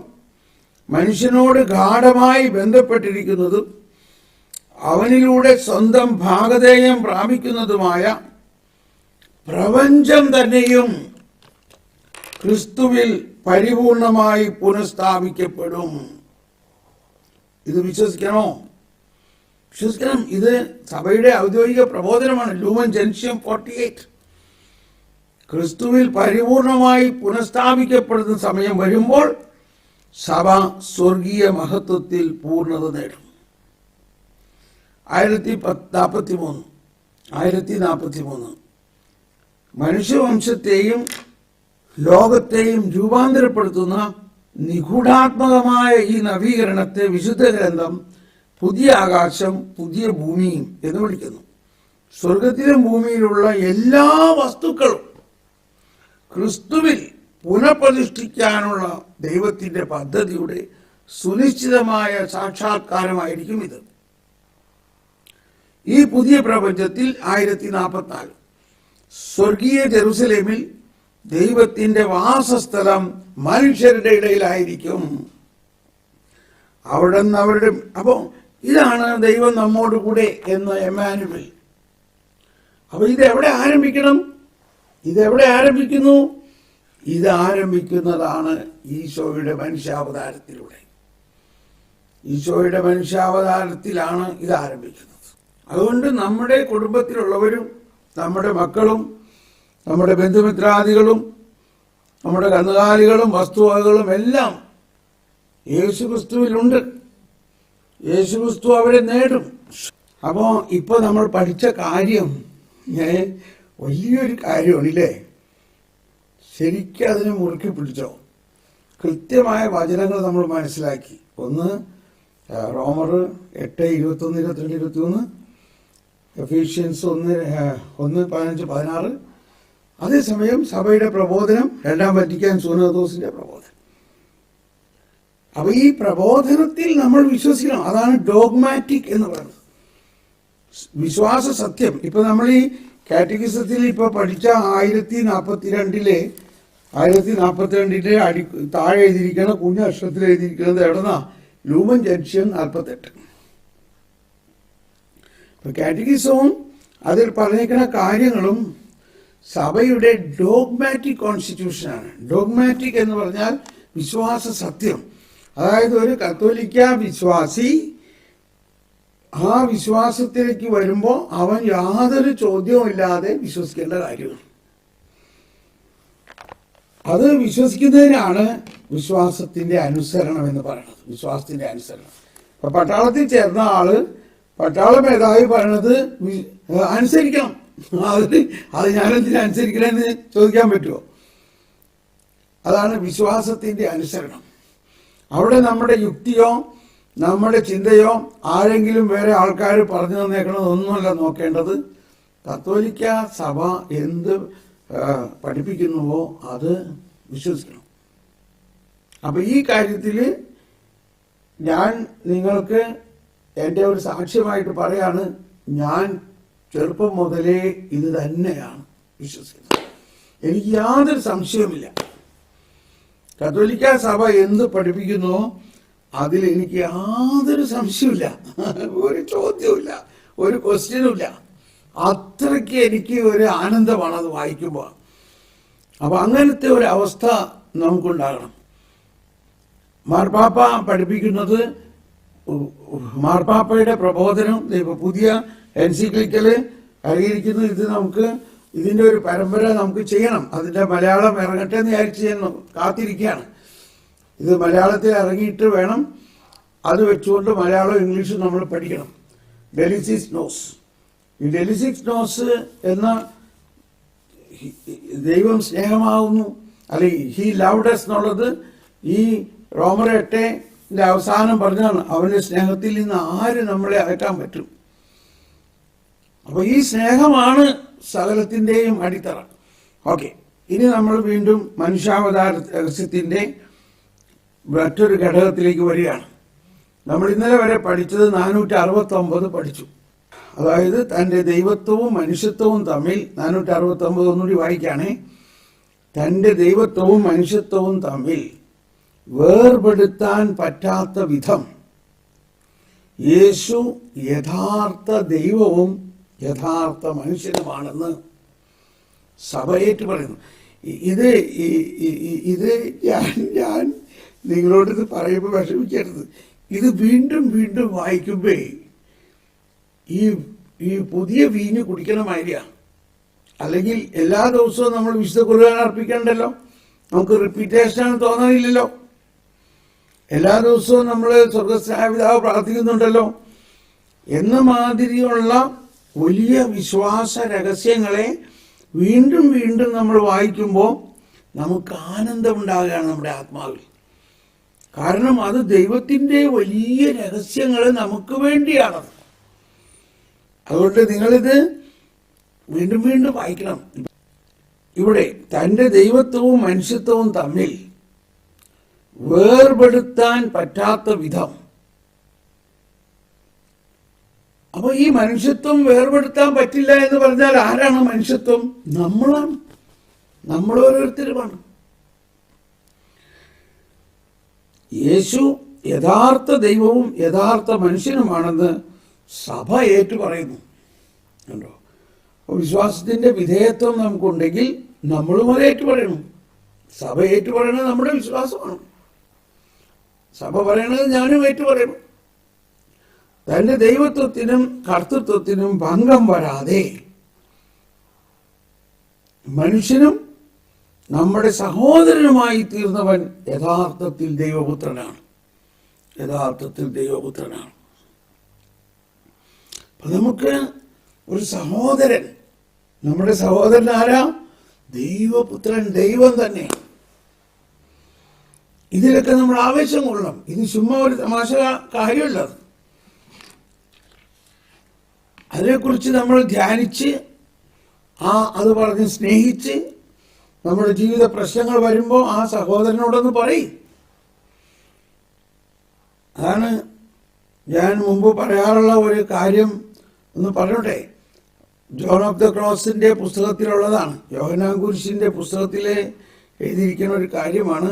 മനുഷ്യനോട് ഗാഢമായി ബന്ധപ്പെട്ടിരിക്കുന്നതും അവനിലൂടെ സ്വന്തം ഭാഗധേയം പ്രാപിക്കുന്നതുമായ പ്രപഞ്ചം തന്നെയും ക്രിസ്തുവിൽ പരിപൂർണമായി പുനഃസ്ഥാപിക്കപ്പെടും. ഇത് വിശ്വസിക്കണോ? വിശ്വസിക്കണം. ഇത് സഭയുടെ ഔദ്യോഗിക പ്രബോധനമാണ്. ലൂമൻ ജെൻഷ്യം 48. ക്രിസ്തുവിൽ പരിപൂർണമായി പുനഃസ്ഥാപിക്കപ്പെടുന്ന സമയം വരുമ്പോൾ സഭ സ്വർഗീയ മഹത്വത്തിൽ പൂർണ്ണത നേടും. 1043 മനുഷ്യവംശത്തെയും ലോകത്തെയും രൂപാന്തരപ്പെടുത്തുന്ന നിഗൂഢാത്മകമായ ഈ നവീകരണത്തെ വിശുദ്ധ ഗ്രന്ഥം പുതിയ ആകാശം പുതിയ ഭൂമിയും എന്ന് വിളിക്കുന്നു. സ്വർഗത്തിലും ഭൂമിയിലുള്ള എല്ലാ വസ്തുക്കളും ക്രിസ്തുവിൽ പുനഃപ്രതിഷ്ഠിക്കാനുള്ള ദൈവത്തിന്റെ പദ്ധതിയുടെ സുനിശ്ചിതമായ സാക്ഷാത്കാരമായിരിക്കും ഇത്. ഈ പുതിയ പ്രപഞ്ചത്തിൽ 1044 സ്വർഗീയ ജെറുസലേമിൽ ദൈവത്തിന്റെ വാസസ്ഥലം മനുഷ്യരുടെ ഇടയിലായിരിക്കും. അവിടെ നിന്ന് അവരുടെ അപ്പോ ഇതാണ് ദൈവം നമ്മോട് കൂടെ എന്ന എമ്മാനുവൽ. അപ്പൊ ഇതെവിടെ ആരംഭിക്കണം? ഇതെവിടെ ആരംഭിക്കുന്നു? ഇത് ആരംഭിക്കുന്നതാണ് ഈശോയുടെ മനുഷ്യാവതാരത്തിലൂടെ. ഈശോയുടെ മനുഷ്യാവതാരത്തിലാണ് ഇത് ആരംഭിക്കുന്നത്. അതുകൊണ്ട് നമ്മുടെ കുടുംബത്തിലുള്ളവരും നമ്മുടെ മക്കളും നമ്മുടെ ബന്ധുമിത്രാദികളും നമ്മുടെ കന്നുകാലികളും വസ്തുവകകളും എല്ലാം യേശുക്രിസ്തുവിലുണ്ട്. യേശുക്രിസ്തു അവരെ നേടും. അപ്പോ ഇപ്പൊ നമ്മൾ പഠിച്ച കാര്യം വലിയൊരു കാര്യമാണില്ലേ? ശരിക്കും അതിനെ മുറുക്കി പിടിച്ചോ? കൃത്യമായ വചനങ്ങൾ നമ്മൾ മനസ്സിലാക്കി. ഒന്ന് റോമർ 8:21-22, എഫീഷ്യൻസ് 1:15-16. അതേസമയം സഭയുടെ പ്രബോധനം, രണ്ടാം വത്തിക്കാൻ സൂനോദോസിന്റെ പ്രബോധനം. അപ്പൊ ഈ പ്രബോധനത്തിൽ നമ്മൾ വിശ്വസിക്കണം. അതാണ് ഡോഗ്മാറ്റിക് എന്ന് പറയുന്നത്, വിശ്വാസ സത്യം. ഇപ്പൊ നമ്മൾ ഈ കാറ്റഗിസത്തിൽ ഇപ്പൊ പഠിച്ച 1042 താഴെ എഴുതിയിരിക്കണം, കുഞ്ഞ അക്ഷരത്തിൽ എഴുതിയിരിക്കുന്നത് എവിടെന്നാ? Lumen junction 48. ഇപ്പൊ കാറ്റഗിസവും അതിൽ പറഞ്ഞിരിക്കുന്ന കാര്യങ്ങളും സഭയുടെ ഡോഗ്മാറ്റിക് കോൺസ്റ്റിറ്റ്യൂഷനാണ്. ഡോഗ്മാറ്റിക് എന്ന് പറഞ്ഞാൽ വിശ്വാസ സത്യം. അതായത് ഒരു കത്തോലിക്ക വിശ്വാസി ആ വിശ്വാസത്തിലേക്ക് വരുമ്പോൾ അവൻ യാതൊരു ചോദ്യവും ഇല്ലാതെ വിശ്വസിക്കേണ്ട കാര്യമാണ്. അത് വിശ്വസിക്കുന്നതിനാണ് വിശ്വാസത്തിന്റെ അനുസരണം എന്ന് പറയുന്നത്. വിശ്വാസത്തിന്റെ അനുസരണം. ഇപ്പൊ പട്ടാളത്തിൽ ചേർന്ന ആള് പട്ടാള മേധാവി പറയണത് അനുസരിക്കണം. അത് ഞാനെന്തിനാ അനുസരിക്കണമെന്ന് ചോദിക്കാൻ പറ്റുമോ? അതാണ് വിശ്വാസത്തിന്റെ അനുസരണം. അവിടെ നമ്മുടെ യുക്തിയോ നമ്മുടെ ചിന്തയോ ആരെങ്കിലും വേറെ ആൾക്കാർ പറഞ്ഞു തന്നേക്കണതൊന്നുമല്ല നോക്കേണ്ടത്. കത്തോലിക്ക സഭ എന്ത് പഠിപ്പിക്കുന്നുവോ അത് വിശ്വസിക്കണം. അപ്പൊ ഈ കാര്യത്തിൽ ഞാൻ നിങ്ങൾക്ക് എൻ്റെ ഒരു സാക്ഷ്യമായിട്ട് പറയാണ്, ഞാൻ ചെറുപ്പം മുതലേ ഇത് തന്നെയാണ് വിശ്വസിക്കുന്നത്. എനിക്ക് യാതൊരു സംശയവുമില്ല. കത്തോലിക്ക സഭ എന്ത് പഠിപ്പിക്കുന്നുവോ അതിൽ എനിക്ക് യാതൊരു സംശയമില്ല, ഒരു ചോദ്യവുമില്ല, ഒരു ക്വസ്റ്റ്യനുമില്ല. അത്രയ്ക്ക് എനിക്ക് ഒരു ആനന്ദമാണ് അത് വായിക്കുമ്പോൾ. അപ്പൊ അങ്ങനത്തെ ഒരു അവസ്ഥ നമുക്കുണ്ടാകണം. മാർപ്പാപ്പ പഠിപ്പിക്കുന്നത്, മാർപ്പാപ്പയുടെ പ്രബോധനം പുതിയ എൻസിക്ലിക്കല് ഇറങ്ങിയിരിക്കുന്നു. ഇത് നമുക്ക് ഇതിന്റെ ഒരു പരമ്പര നമുക്ക് ചെയ്യണം. അതിന്റെ മലയാളം ഇറങ്ങട്ടെ എന്ന് വിചാരിച്ച് ഞാൻ കാത്തിരിക്കുകയാണ്. ഇത് മലയാളത്തിൽ ഇറങ്ങിയിട്ട് വേണം അത് വെച്ചുകൊണ്ട് മലയാളം ഇംഗ്ലീഷും നമ്മൾ പഠിക്കണം. ഡെലിസിസ് നോസ്. ഈ ഡെലിസിസ് നോസ് എന്ന ദൈവം സ്നേഹമാകുന്നു, അല്ലെങ്കിൽ ഹി ലവ്ഡ് എന്നുള്ളത് ഈ റോമർ 8 അവസാനം പറഞ്ഞാണ്. അവന്റെ സ്നേഹത്തിൽ നിന്ന് ആര് നമ്മളെ അകറ്റാൻ പറ്റും? അപ്പൊ ഈ സ്നേഹമാണ് സകലത്തിന്റെയും അടിത്തറ. ഓക്കെ, ഇനി നമ്മൾ വീണ്ടും മനുഷ്യാവതാര രഹസ്യത്തിന്റെ മറ്റൊരു ഘടകത്തിലേക്ക് വരികയാണ്. നമ്മൾ ഇന്നലെ വരെ പഠിച്ചത് 469 പഠിച്ചു. അതായത് തന്റെ ദൈവത്വവും മനുഷ്യത്വവും തമ്മിൽ 469 ഒന്നുകൂടി വായിക്കുകയാണേ. തന്റെ ദൈവത്വവും മനുഷ്യത്വവും തമ്മിൽ വേർപെടുത്താൻ പറ്റാത്ത വിധം യേശു യഥാർത്ഥ ദൈവവും യഥാർത്ഥ മനുഷ്യനുമാണെന്ന് സഭയേറ്റ് പറയുന്നു. ഇത് ഞാൻ നിങ്ങളോടിത് പറയുമ്പോൾ വിഷമിക്കരുത്. ഇത് വീണ്ടും വീണ്ടും വായിക്കുമ്പേ ഈ പുതിയ വീഞ്ഞ് കുടിക്കണ മാതിരിയാണ്. അല്ലെങ്കിൽ എല്ലാ ദിവസവും നമ്മൾ വിശുദ്ധ കുർബാന അർപ്പിക്കണ്ടല്ലോ, നമുക്ക് റിപ്പീറ്റേഷൻ തോന്നാനില്ലല്ലോ. എല്ലാ ദിവസവും നമ്മൾ സ്വർഗസ്ഥനായ പിതാവ് പ്രാർത്ഥിക്കുന്നുണ്ടല്ലോ എന്ന മാതിരിയുള്ള വലിയ വിശ്വാസ രഹസ്യങ്ങളെ വീണ്ടും വീണ്ടും നമ്മൾ വായിക്കുമ്പോൾ നമുക്ക് ആനന്ദമുണ്ടാകുകയാണ് നമ്മുടെ ആത്മാവിൽ. കാരണം അത് ദൈവത്തിൻ്റെ വലിയ രഹസ്യങ്ങൾ നമുക്ക് വേണ്ടിയാണ്. അതുകൊണ്ട് നിങ്ങളിത് വീണ്ടും വീണ്ടും വായിക്കണം. ഇവിടെ തൻ്റെ ദൈവത്വവും മനുഷ്യത്വവും തമ്മിൽ വേർപെടുത്താൻ പറ്റാത്ത വിധം. അപ്പൊ ഈ മനുഷ്യത്വം വേർപെടുത്താൻ പറ്റില്ല എന്ന് പറഞ്ഞാൽ ആരാണ് മനുഷ്യത്വം? നമ്മളാണ്. നമ്മൾ ഓരോരുത്തരുമാണ്. യേശു യഥാർത്ഥ ദൈവവും യഥാർത്ഥ മനുഷ്യനുമാണെന്ന് സഭ ഏറ്റുപറയുന്നു. കണ്ടോ? അപ്പോൾ വിശ്വാസത്തിൻ്റെ വിധേയത്വം നമുക്കുണ്ടെങ്കിൽ നമ്മളും അത് ഏറ്റുപറയണം. സഭ ഏറ്റുപറയണത് നമ്മുടെ വിശ്വാസമാണ്. സഭ പറയണത് ഞാനും ഏറ്റുപറയണം. തൻ്റെ ദൈവത്വത്തിനും കർത്തൃത്വത്തിനും ഭംഗം വരാതെ മനുഷ്യനും നമ്മുടെ സഹോദരനുമായി തീർന്നവൻ യഥാർത്ഥത്തിൽ ദൈവപുത്രനാണ്. യഥാർത്ഥത്തിൽ ദൈവപുത്രനാണ്. അപ്പൊ നമുക്ക് ഒരു സഹോദരൻ, നമ്മുടെ സഹോദരൻ ആരാ? ദൈവപുത്രൻ, ദൈവം തന്നെയാണ്. ഇതിലൊക്കെ നമ്മൾ ആവേശം കൊള്ളണം. ഇത് ചുമ്മാ ഒരു തമാശ കാര്യമല്ല. അതിനെക്കുറിച്ച് നമ്മൾ ധ്യാനിച്ച് അത് പറഞ്ഞ് സ്നേഹിച്ച് നമ്മുടെ ജീവിത പ്രശ്നങ്ങൾ വരുമ്പോൾ ആ സഹോദരനോടൊന്ന് പറയും. അതാണ് ഞാൻ മുമ്പ് പറയാറുള്ള ഒരു കാര്യം ഒന്ന് പറഞ്ഞോട്ടെ. ജോൺ ഓഫ് ദ ക്രോസിൻ്റെ പുസ്തകത്തിലുള്ളതാണ്. യോഹന്നാൻ കുരിശിൻ്റെ പുസ്തകത്തിൽ എഴുതിയിരിക്കുന്ന ഒരു കാര്യമാണ്.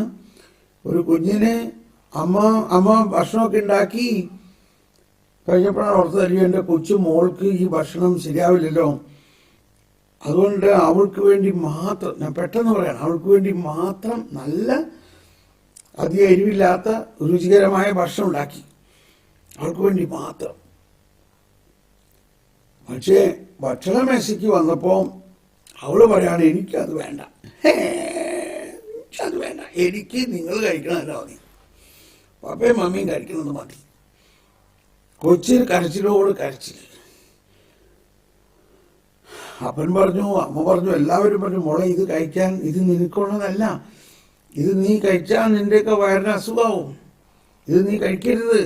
ഒരു കുഞ്ഞിന് അമ്മ ഭക്ഷണമൊക്കെ ഉണ്ടാക്കി കഴിഞ്ഞപ്പോഴാണ് ഓർത്തത്, അയ്യോ എൻ്റെ കൊച്ചു മോൾക്ക് ഈ ഭക്ഷണം ശരിയാവില്ലല്ലോ, അതുകൊണ്ട് അവൾക്ക് വേണ്ടി മാത്രം, ഞാൻ പെട്ടെന്ന് പറയണം, അവൾക്ക് വേണ്ടി മാത്രം നല്ല അധികം എരിവില്ലാത്ത രുചികരമായ ഭക്ഷണം ഉണ്ടാക്കി, അവൾക്ക് വേണ്ടി മാത്രം. പക്ഷേ ഭക്ഷണമേശയ്ക്ക് വന്നപ്പോൾ അവൾ പറയാണ്, എനിക്കത് വേണ്ട, എനിക്കത് വേണ്ട, എനിക്ക് നിങ്ങൾ കഴിക്കണമല്ലോ മതി, പപ്പയും മമ്മിയും കഴിക്കുന്നത് മതി. കൊച്ചിന് കരച്ചിലോട് കരച്ചിൽ. അപ്പൻ പറഞ്ഞു, അമ്മ പറഞ്ഞു, എല്ലാവരും പറഞ്ഞു, മോളെ ഇത് കഴിക്കാൻ, ഇത് നിനക്കുള്ളതല്ല, ഇത് നീ കഴിച്ചാൽ നിൻ്റെയൊക്കെ വയറിന് അസുഖമാവും, ഇത് നീ കഴിക്കരുത്,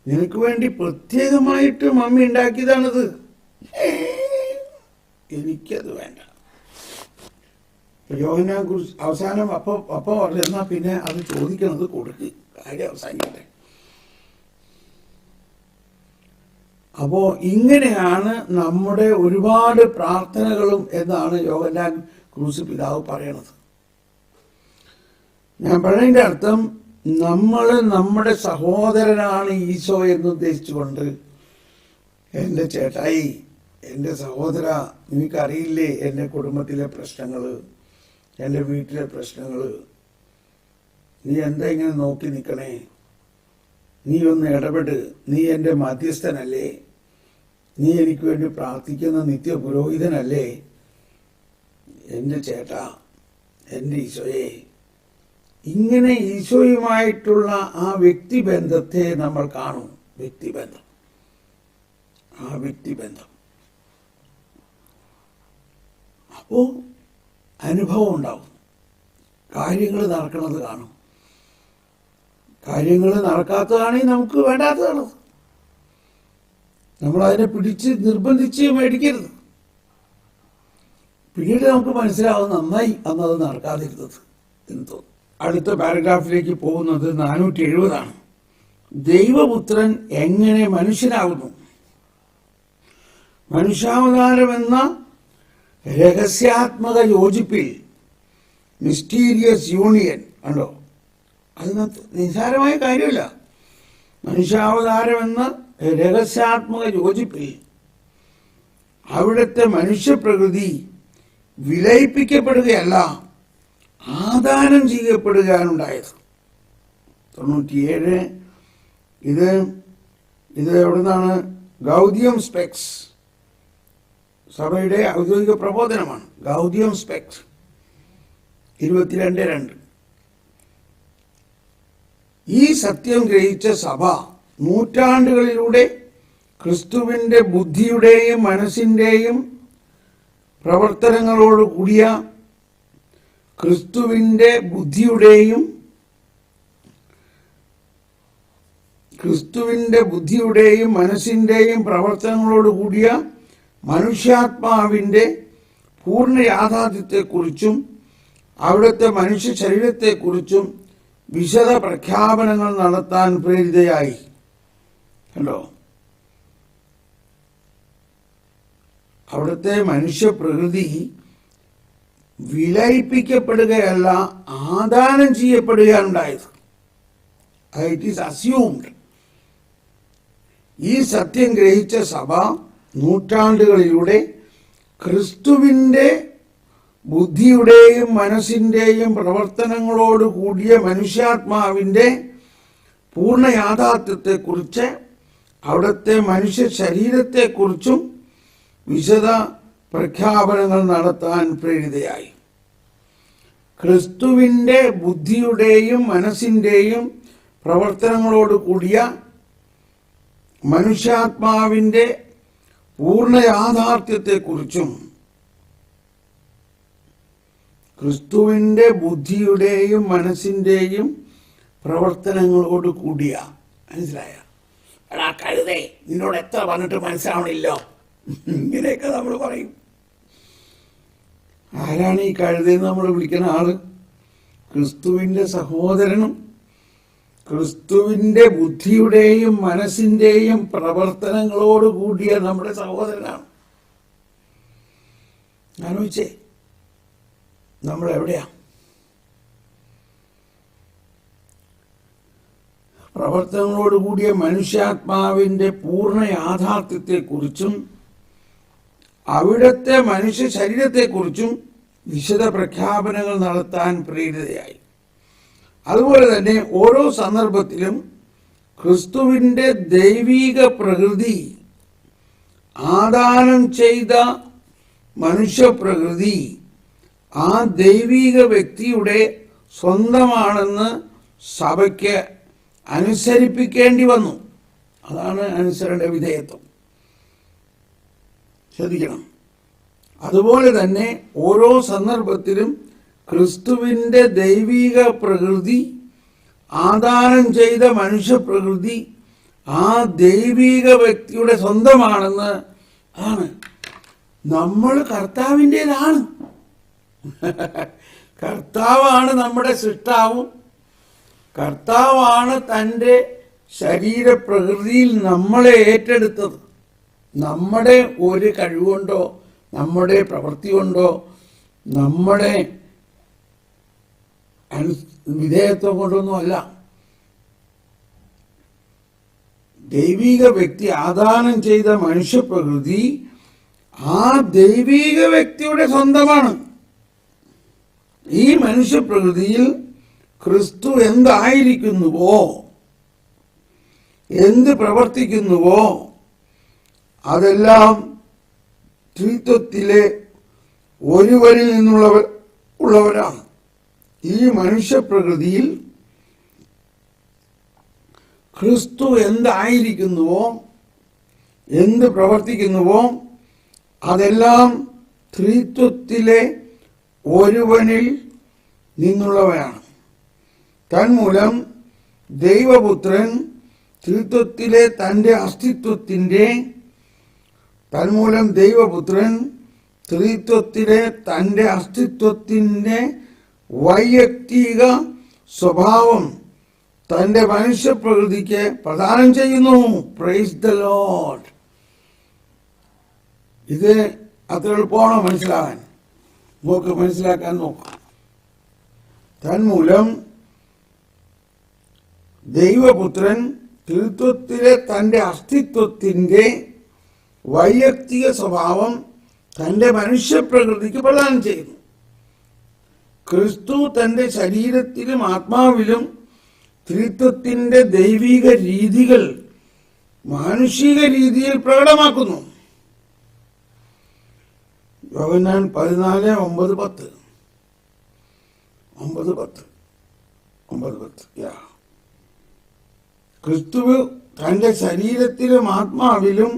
നിനക്ക് വേണ്ടി പ്രത്യേകമായിട്ട് മമ്മി ഉണ്ടാക്കിയതാണിത്, എനിക്കത് വേണ്ട. യോഹന്നാൻ കുറിച്ച് അവസാനം അപ്പ പറഞ്ഞു, എന്നാ പിന്നെ അത് ചോദിക്കണത് കൊടുക്ക്, കാര്യം അവസാനിക്കട്ടെ. അപ്പോൾ ഇങ്ങനെയാണ് നമ്മുടെ ഒരുപാട് പ്രാർത്ഥനകളും എന്നാണ് യോഹന്നാൻ ക്രൂസ് പിതാവ് പറയണത്. ഞാൻ പറയുന്നതിൻ്റെ അർത്ഥം, നമ്മൾ നമ്മുടെ സഹോദരനാണ് ഈശോ എന്ന് ഉദ്ദേശിച്ചുകൊണ്ട്, എൻ്റെ ചേട്ടായി, എൻ്റെ സഹോദര, നിനക്കറിയില്ലേ എൻ്റെ കുടുംബത്തിലെ പ്രശ്നങ്ങൾ, എൻ്റെ വീട്ടിലെ പ്രശ്നങ്ങൾ, നീ എന്താ ഇങ്ങനെ നോക്കി നിൽക്കണേ, നീ ഒന്ന് ഇടപെട്, നീ എൻ്റെ മധ്യസ്ഥനല്ലേ, നീ എനിക്ക് വേണ്ടി പ്രാർത്ഥിക്കുന്ന നിത്യ പുരോഹിതനല്ലേ, എൻ്റെ ചേട്ടാ, എൻ്റെ ഈശോയെ. ഇങ്ങനെ ഈശോയുമായിട്ടുള്ള ആ വ്യക്തിബന്ധത്തെ നമ്മൾ കാണും. വ്യക്തിബന്ധം, ആ വ്യക്തിബന്ധം. അപ്പോൾ അനുഭവം ഉണ്ടാവും, കാര്യങ്ങൾ നടക്കുന്നത് കാണും. കാര്യങ്ങൾ നടക്കാത്തതാണെങ്കിൽ നമുക്ക് വേണ്ടാത്തതാണ്. നമ്മളതിനെ പിടിച്ച് നിർബന്ധിച്ച് മേടിക്കരുത്. പിന്നീട് നമുക്ക് മനസ്സിലാവും, നന്നായി അന്നത് നടക്കാതിരുന്നത് എന്ന് തോന്നും. അടുത്ത പാരഗ്രാഫിലേക്ക് പോകുന്നത് 470 ദൈവപുത്രൻ എങ്ങനെ മനുഷ്യനാകുന്നു? മനുഷ്യാവതാരമെന്ന രഹസ്യാത്മക യോജിപ്പിൽ, മിസ്റ്റീരിയസ് യൂണിയൻ, കണ്ടോ, അതിനകത്ത് നിസ്സാരമായ കാര്യമില്ല. മനുഷ്യാവതാരമെന്ന രഹസ്യാത്മക യോജിപ്പിൽ അവിടുത്തെ മനുഷ്യപ്രകൃതി വിലയിപ്പിക്കപ്പെടുകയല്ല, ആദാനം ചെയ്യപ്പെടുകയാണുണ്ടായത്. 97. ഇത് എവിടെ നിന്നാണ്? ഗൗഡിയം സ്പെക്സ്, സഭയുടെ ഔദ്യോഗിക പ്രബോധനമാണ്. ഗൗഡിയം സ്പെക്സ് 22:2. ഈ സത്യം ഗ്രഹിച്ച സഭ നൂറ്റാണ്ടുകളിലൂടെ ക്രിസ്തുവിൻ്റെ ബുദ്ധിയുടെയും മനസ്സിൻ്റെയും പ്രവർത്തനങ്ങളോട് കൂടിയ ക്രിസ്തുവിൻ്റെ ബുദ്ധിയുടെയും മനസ്സിൻ്റെയും പ്രവർത്തനങ്ങളോട് കൂടിയ മനുഷ്യാത്മാവിൻ്റെ പൂർണ്ണ യാഥാർത്ഥ്യത്തെക്കുറിച്ചും അവിടുത്തെ മനുഷ്യ ശരീരത്തെക്കുറിച്ചും വിശദ പ്രഖ്യാപനങ്ങൾ നടത്താൻ പ്രേരിതയായി. കണ്ടോ, അവിടുത്തെ മനുഷ്യപ്രകൃതി വിലയിപ്പിക്കപ്പെടുകയല്ല, ആദാനം ചെയ്യപ്പെടുകയാണ് ഉണ്ടായത്. It is assumed. ഈ സത്യം ഗ്രഹിച്ച സഭ നൂറ്റാണ്ടുകളിലൂടെ ക്രിസ്തുവിൻ്റെ ബുദ്ധിയുടെയും മനസ്സിൻ്റെയും പ്രവർത്തനങ്ങളോട് കൂടിയ മനുഷ്യാത്മാവിൻ്റെ പൂർണ്ണ യാഥാർത്ഥ്യത്തെക്കുറിച്ച്, അവിടുത്തെ മനുഷ്യ ശരീരത്തെക്കുറിച്ചും വിശദ പ്രഖ്യാപനങ്ങൾ നടത്താൻ പ്രേരിതയായി. ക്രിസ്തുവിൻ്റെ ബുദ്ധിയുടെയും മനസ്സിൻ്റെയും പ്രവർത്തനങ്ങളോട് കൂടിയ മനുഷ്യാത്മാവിൻ്റെ പൂർണ്ണ യാഥാർത്ഥ്യത്തെക്കുറിച്ചും, ക്രിസ്തുവിൻ്റെ ബുദ്ധിയുടെയും മനസ്സിൻ്റെയും പ്രവർത്തനങ്ങളോട് കൂടിയ. മനസ്സിലായ? എടാ കഴുതേ, നിന്നോട് എത്ര പറഞ്ഞിട്ട് മനസ്സിലാവണില്ലോ, ഇങ്ങനെയൊക്കെ നമ്മൾ പറയും. ആരാണ് ഈ കഴുതയെന്ന് നമ്മൾ വിളിക്കുന്ന ആള്? ക്രിസ്തുവിൻ്റെ സഹോദരനും ക്രിസ്തുവിൻ്റെ ബുദ്ധിയുടെയും മനസ്സിൻ്റെയും പ്രവർത്തനങ്ങളോട് കൂടിയ നമ്മുടെ സഹോദരനാണ്. ആലോചിച്ചേ, നമ്മളെവിടെയാ? പ്രവർത്തനങ്ങളോട് കൂടിയ മനുഷ്യാത്മാവിൻ്റെ പൂർണ്ണ യാഥാർത്ഥ്യത്തെക്കുറിച്ചും അവിടുത്തെ മനുഷ്യ ശരീരത്തെക്കുറിച്ചും വിശദ പ്രഖ്യാപനങ്ങൾ നടത്താൻ പ്രേരിതയായി. അതുപോലെ തന്നെ ഓരോ സന്ദർഭത്തിലും ക്രിസ്തുവിൻ്റെ ദൈവിക പ്രകൃതി, ആദാനം ചെയ്ത മനുഷ്യപ്രകൃതി ആ ദൈവിക വ്യക്തിയുടെ സ്വന്തമാണെന്ന് സഭയ്ക്ക് അനുസരിപ്പിക്കേണ്ടി വന്നു. അതാണ് അനുസരണ വിധേയത്വം. ശ്രദ്ധിക്കണം. അതുപോലെ തന്നെ ഓരോ സന്ദർഭത്തിലും ക്രിസ്തുവിൻ്റെ ദൈവിക പ്രകൃതി, ആദാനം ചെയ്ത മനുഷ്യപ്രകൃതി ആ ദൈവിക വ്യക്തിയുടെ സ്വന്തമാണെന്ന് ആണ്. നമ്മൾ കർത്താവിൻ്റെതാണ്. കർത്താവാണ് നമ്മുടെ സൃഷ്ടാവും. കർത്താവാണ് തൻ്റെ ശരീരപ്രകൃതിയിൽ നമ്മളെ ഏറ്റെടുത്തത്. നമ്മുടെ ഒരു കഴിവുകൊണ്ടോ നമ്മുടെ പ്രവൃത്തി കൊണ്ടോ നമ്മുടെ വിധേയത്വം കൊണ്ടൊന്നുമല്ല. ദൈവിക വ്യക്തി ആദാനം ചെയ്ത മനുഷ്യപ്രകൃതി ആ ദൈവിക വ്യക്തിയുടെ സ്വന്തമാണ്. ഈ മനുഷ്യപ്രകൃതിയിൽ ക്രിസ്തു എന്തായിരിക്കുന്നുവോ, എന്ത് പ്രവർത്തിക്കുന്നുവോ അതെല്ലാം ത്രിത്വത്തിലെ ഒരുവരിൽ നിന്നുള്ളവരാണ്. ഈ മനുഷ്യപ്രകൃതിയിൽ ക്രിസ്തു എന്തായിരിക്കുന്നുവോ, എന്ത് പ്രവർത്തിക്കുന്നുവോ അതെല്ലാം ത്രിത്വത്തിലെ ഒരുവനിൽ നിന്നുള്ളവയാണ്. തന്മൂലം ദൈവപുത്രൻ ത്രിത്വത്തിലെ തൻ്റെ അസ്തിത്വത്തിൻ്റെ വൈയക്തിക സ്വഭാവം തൻ്റെ മനുഷ്യപ്രകൃതിക്ക് പ്രദാനം ചെയ്യുന്നു. Praise the Lord. ഇത് അത്ര എളുപ്പമാണോ മനസ്സിലാകാൻ? മനസ്സിലാക്കാൻ നോക്കാം. തന്മൂലം ദൈവപുത്രൻ ത്രിത്വത്തിലെ തൻ്റെ അസ്തിത്വത്തിൻ്റെ വൈയക്തിക സ്വഭാവം തൻ്റെ മനുഷ്യപ്രകൃതിക്ക് പ്രദാനം ചെയ്യുന്നു. ക്രിസ്തു തൻ്റെ ശരീരത്തിലും ആത്മാവിലും ത്രിത്വത്തിൻ്റെ ദൈവിക രീതികൾ മാനുഷിക രീതിയിൽ പ്രകടമാക്കുന്നു. യോഹന്നാൻ 14:9-10. ക്രിസ്തു തൻ്റെ ശരീരത്തിലും ആത്മാവിലും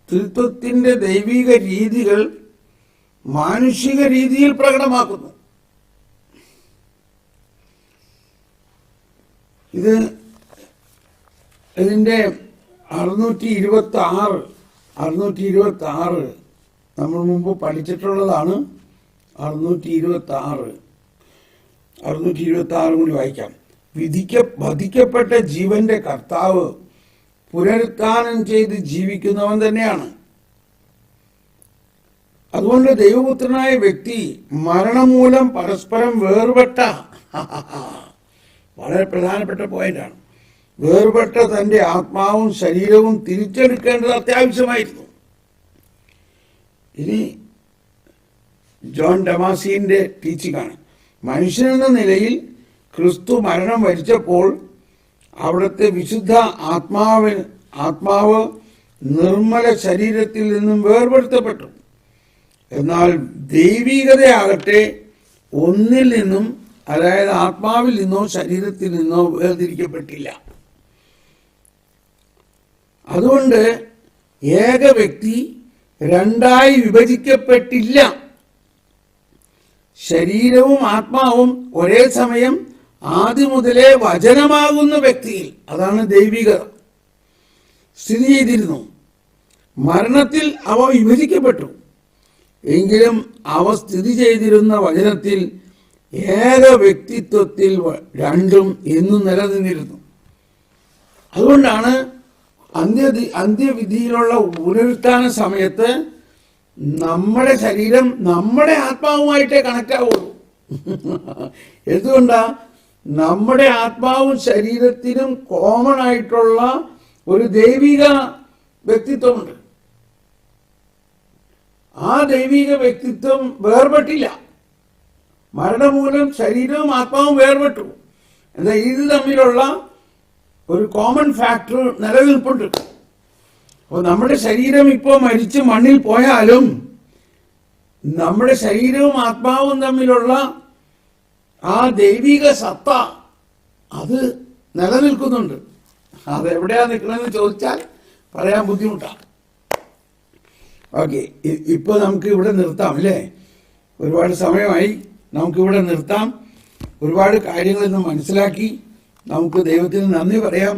ത്രിത്വത്തിൻ്റെ ദൈവിക രീതികൾ മാനുഷിക രീതിയിൽ പ്രകടമാക്കുന്നു. ഇതിൻ്റെ 626 നമ്മൾ മുമ്പ് പഠിച്ചിട്ടുള്ളതാണ്. 626 കൂടി വായിക്കാം. വധിക്കപ്പെട്ട ജീവന്റെ കർത്താവ് പുനരുത്ഥാനം ചെയ്ത് ജീവിക്കുന്നവൻ തന്നെയാണ്. അതുകൊണ്ട് ദൈവപുത്രനായ വ്യക്തി മരണം മൂലം പരസ്പരം വേർപെട്ട വളരെ പ്രധാനപ്പെട്ട പോയിന്റാണ്. വേർപെട്ട തന്റെ ആത്മാവും ശരീരവും തിരിച്ചെടുക്കേണ്ടത് അത്യാവശ്യമായിരുന്നു. ഇനി ജോൺ ഡമാസിന്റെ ടീച്ചിങ് ആണ്. മനുഷ്യനെന്ന നിലയിൽ ക്രിസ്തു മരണം വരിച്ചപ്പോൾ അവിടുത്തെ വിശുദ്ധ ആത്മാവ് നിർമ്മല ശരീരത്തിൽ നിന്നും വേർപെടുത്തപ്പെട്ടു. എന്നാൽ ദൈവികതയാകട്ടെ ഒന്നിൽ നിന്നും, അതായത് ആത്മാവിൽ നിന്നോ ശരീരത്തിൽ നിന്നോ വേർതിരിക്കപ്പെട്ടില്ല. അതുകൊണ്ട് ഏക വ്യക്തി രണ്ടായി വിഭജിക്കപ്പെട്ടില്ല. ശരീരവും ആത്മാവും ഒരേ സമയം ആദ്യം മുതലേ വചനമാകുന്ന വ്യക്തിയിൽ, അതാണ് ദൈവികത, സ്ഥിതി ചെയ്തിരുന്നു. മരണത്തിൽ അവ വിഭജിക്കപ്പെട്ടു. എങ്കിലും അവ സ്ഥിതി ചെയ്തിരുന്ന വചനത്തിൽ ഏക വ്യക്തിത്വത്തിൽ രണ്ടും എന്നും നിലനിന്നിരുന്നു. അതുകൊണ്ടാണ് അന്ത്യവിധിയിലുള്ള പുനരുത്ഥാന സമയത്ത് നമ്മുടെ ശരീരം നമ്മുടെ ആത്മാവുമായിട്ടേ കണക്റ്റാവുള്ളൂ. എന്തുകൊണ്ടാ? നമ്മുടെ ആത്മാവും ശരീരത്തിനും കോമൺ ആയിട്ടുള്ള ഒരു ദൈവിക വ്യക്തിത്വമുണ്ട്. ആ ദൈവിക വ്യക്തിത്വം വേർപെട്ടില്ല. മരണം മൂലം ശരീരവും ആത്മാവും വേർപെട്ടു. എന്നാൽ ഇത് തമ്മിലുള്ള ഒരു കോമൺ ഫാക്ടർ നിലനിൽപ്പുണ്ട്. അപ്പോൾ നമ്മുടെ ശരീരം ഇപ്പോൾ മരിച്ച് മണ്ണിൽ പോയാലും നമ്മുടെ ശരീരവും ആത്മാവും തമ്മിലുള്ള ആ ദൈവിക സത്ത അത് നിലനിൽക്കുന്നുണ്ട്. അതെവിടെയാ നിൽക്കണമെന്ന് ചോദിച്ചാൽ പറയാൻ ബുദ്ധിമുട്ടാണ്. ഓക്കെ, ഇപ്പൊ നമുക്ക് ഇവിടെ നിർത്താം അല്ലേ? ഒരുപാട് സമയമായി, നമുക്കിവിടെ നിർത്താം. ഒരുപാട് കാര്യങ്ങൾ ഇന്ന് മനസ്സിലാക്കി. നമുക്ക് ദൈവത്തിന് നന്ദി പറയാം.